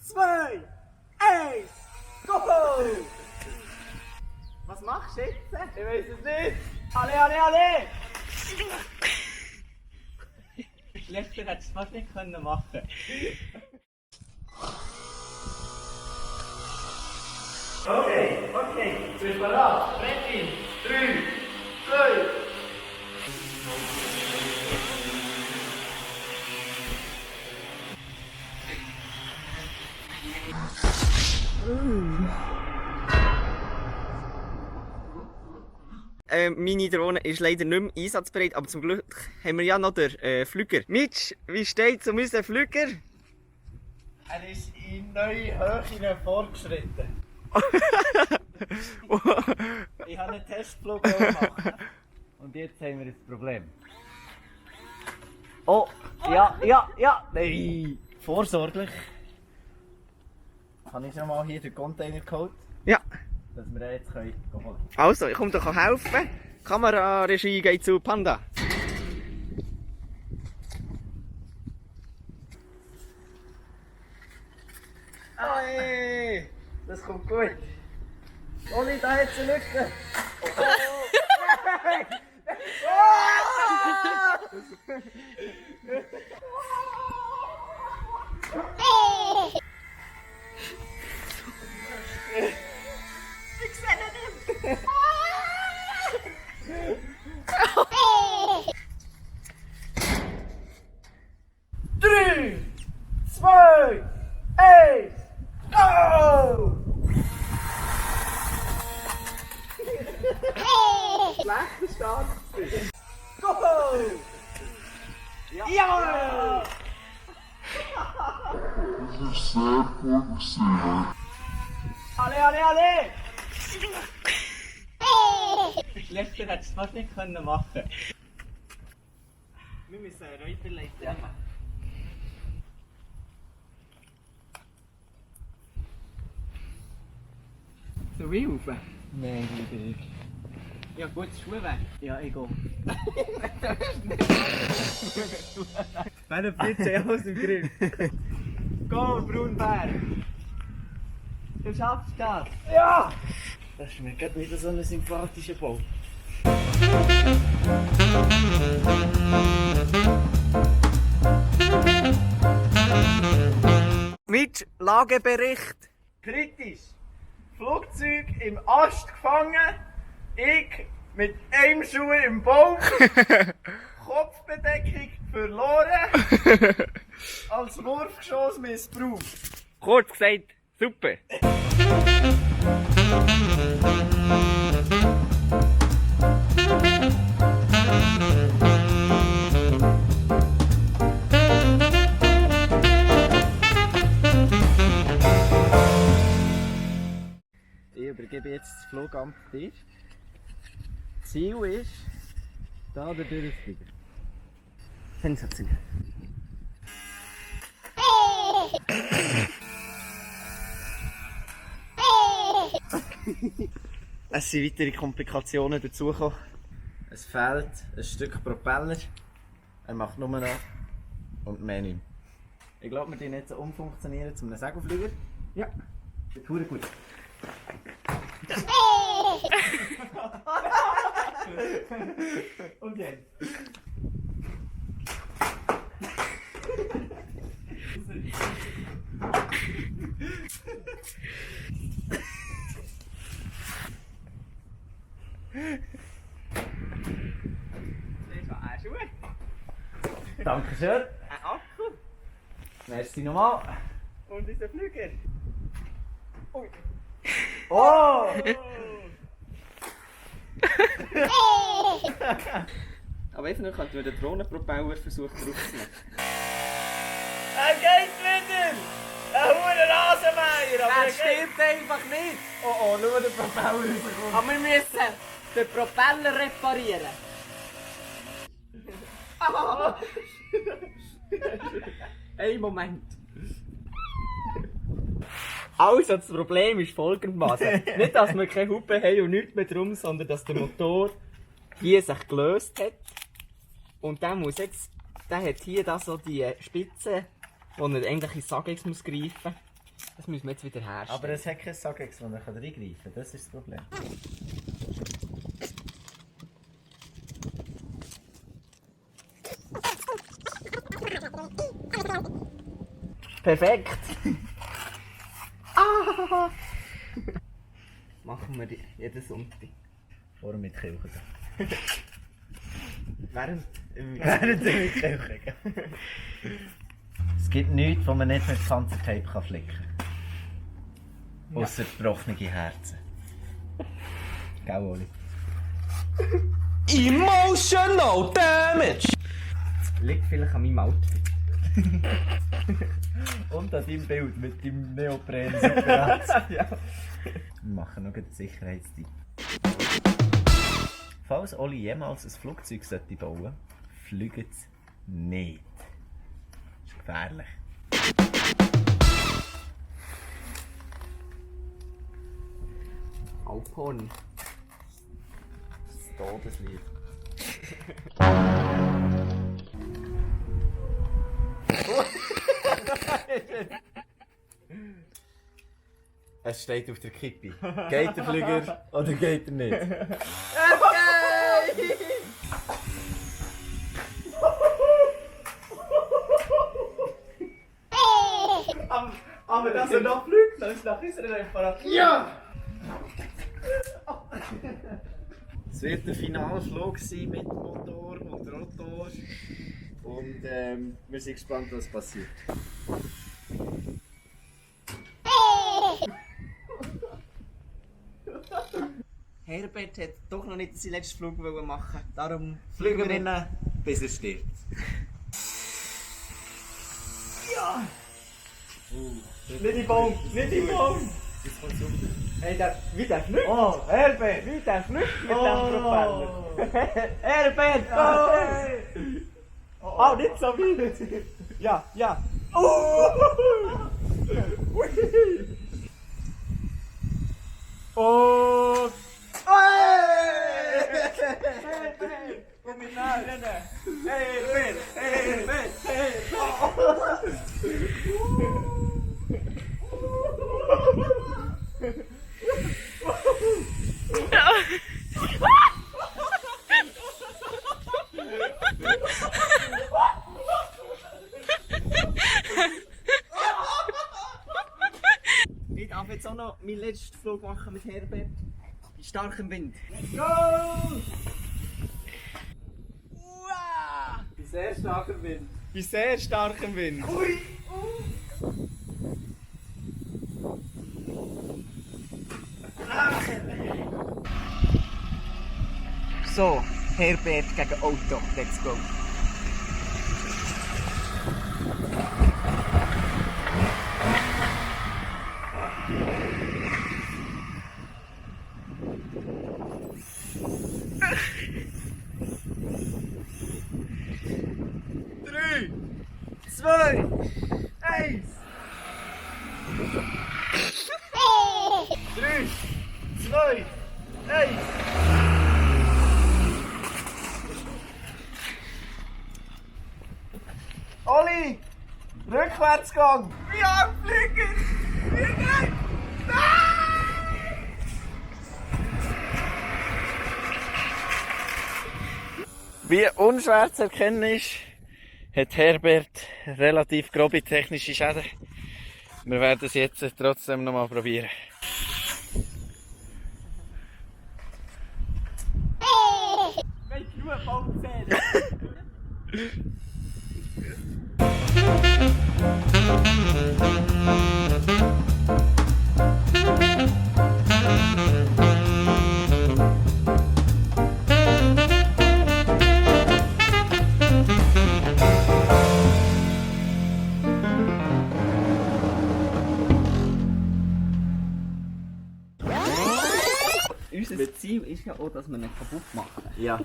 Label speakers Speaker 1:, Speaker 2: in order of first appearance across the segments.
Speaker 1: 2, 1, go! Was machst du jetzt? Ich weiß es nicht. Alle! Schlechter hättest du fast nicht machen können. Okay. Du bist bereit. Ready? 3, 2. Meine Drohne ist leider nicht mehr einsatzbereit, aber zum Glück haben wir ja noch den Flüger. Mitch, wie steht es um unseren Flüger?
Speaker 2: Er ist in neue Höhen vorgeschritten. Ich habe einen Testflug gemacht. Und jetzt haben wir ein Problem. Oh, ja, nein, vorsorglich. Habe ich schon mal hier den Container geholt?
Speaker 1: Ja.
Speaker 2: Dass wir den jetzt holen können.
Speaker 1: Also, ich komme dir helfen. Kameraregie geht zu Panda.
Speaker 2: Hey, das kommt gut. Oli, da hat es eine Lücke.
Speaker 1: Ich sehe nicht. 3, 2, 1, go! Schlechter Start. Go! Ja!
Speaker 3: Das ist sehr gut gewesen.
Speaker 1: Alle! Schlechter hättest du fast nicht machen können. Wir müssen weiterleiten. Ja. So wie rauf?
Speaker 2: Nein, wieder.
Speaker 1: Ja gut, Schuhe weg.
Speaker 2: Ja, ich gehe.
Speaker 1: Meine Pizza aus dem Griff. Go, Braunbär! Du schaffst das!
Speaker 2: Ja! Das ist mir gerade wieder so ein sympathischer Bau.
Speaker 1: Mit Lagebericht!
Speaker 2: Kritisch. Flugzeug im Ast gefangen. Ich mit einem Schuh im Baum. Kopfbedeckung verloren. Als Wurfgeschoss missbraucht.
Speaker 1: Kurz gesagt, super!
Speaker 2: Ich übergebe jetzt das Flugamt dir. Ziel ist, da der durchfliegen.
Speaker 1: Sensation. Es sind weitere Komplikationen dazugekommen.
Speaker 2: Es fehlt ein Stück Propeller. Er macht nur noch und mehr nicht. Ich glaube, wir tun jetzt umfunktionieren zu einem Segelflieger.
Speaker 1: Ja.
Speaker 2: Das ist gut. Und jetzt? Dankeschön.
Speaker 1: Ein Akku
Speaker 2: Merci nochmal.
Speaker 1: und unser Flüger. Ui.
Speaker 2: Oh!
Speaker 1: Aber einfach nur könnten wir den Drohnenpropeller versuchen draufzunehmen.
Speaker 2: Er geht wieder! Ein hoher Rasenmäher!
Speaker 1: Er stimmt einfach nicht!
Speaker 2: Oh, nur der Propeller rauskommt.
Speaker 1: Aber wir müssen den Propeller reparieren. Hey, Moment. Also, das Problem ist folgendermaßen. Nicht, dass wir keine Hupe haben und nichts mehr drum, sondern dass der Motor hier sich gelöst hat. Und der muss jetzt, der hat hier da so die Spitze, wo er eigentlich ins Sagex muss greifen. Das müssen wir jetzt wieder herstellen.
Speaker 2: Aber es hat kein Sagex, das er reingreifen kann. Das ist das Problem.
Speaker 1: Perfekt! Ah! Machen wir jeden Sonntag.
Speaker 2: Vorher mit Kirche.
Speaker 1: Während
Speaker 2: Während der Kirche. Es gibt nichts, was man nicht mit Panzertape flicken kann. Ausser gebrochene Herzen. Gell, Oli?
Speaker 4: Emotional damage!
Speaker 1: liegt vielleicht an meinem Outfit.
Speaker 2: Und an deinem Bild mit deinem Neopren-Separat.
Speaker 1: Ja.
Speaker 2: Wir machen noch den Sicherheitstipp. Falls Oli jemals ein Flugzeug bauen sollte, fliegt es nicht. Das ist gefährlich.
Speaker 1: Alphorn.
Speaker 2: Das Todeslied. Es steht auf der Kippe. Geht der Flüger oder geht er nicht?
Speaker 1: Aber dass er noch fliegt, dann ist nach unserer Reparation. Ja!
Speaker 2: Es wird der Finalflug sein mit Motor und Rotor. Und wir sind gespannt, was passiert.
Speaker 1: Herbert hat doch noch nicht seinen letzten Flug machen. Darum
Speaker 2: Fliegen wir ihn, bis er stirbt.
Speaker 1: Ja! Nicht im Baum! Nicht im Baum! Hey, wie der fliegt!
Speaker 2: Oh, Herbert!
Speaker 1: Wie der fliegt mit dem Propeller! Herbert! Oh, nicht so weit! Ja, ja! Und... Komm mit nach, rennen! Herbert! Herbert! Ich darf jetzt auch noch meinen letzten Flug machen mit Herbert. Bei starkem Wind. Go!
Speaker 4: Bei sehr starkem Wind.
Speaker 1: Bei sehr starkem Wind. Ui! So, Herbert gegen Auto. Let's go. Drei, zwei, eins. 3, 2, 1. Oli! Rückwärtsgang! Ja, fliegen! Fliegen!
Speaker 2: Wie unschwer zu erkennen ist, hat Herbert relativ grobe technische Schäden. Wir werden es jetzt trotzdem noch mal probieren.
Speaker 1: Wenn genug Baumzähne! Unser Ziel ist ja auch, dass wir ihn kaputt machen.
Speaker 2: Ja.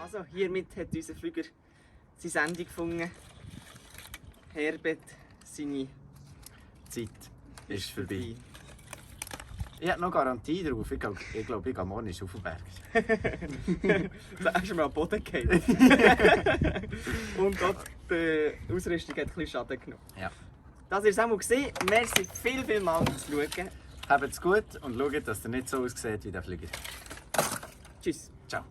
Speaker 1: Also, hiermit hat unser Flüger seine Sendung gefunden. Herbert seine
Speaker 2: Zeit ist vorbei. Ich habe noch Garantie drauf. Ich glaube, ich gehe morgen auf den Berg.
Speaker 1: Da hast du mal am Boden gefallen. Und auch die Ausrüstung hat ein bisschen Schaden genommen.
Speaker 2: Ja.
Speaker 1: Das war es einmal. Merci viel mal fürs Schauen.
Speaker 2: Habt's gut und schaut, dass ihr nicht so aussieht wie der Flieger.
Speaker 1: Tschüss.
Speaker 2: Ciao.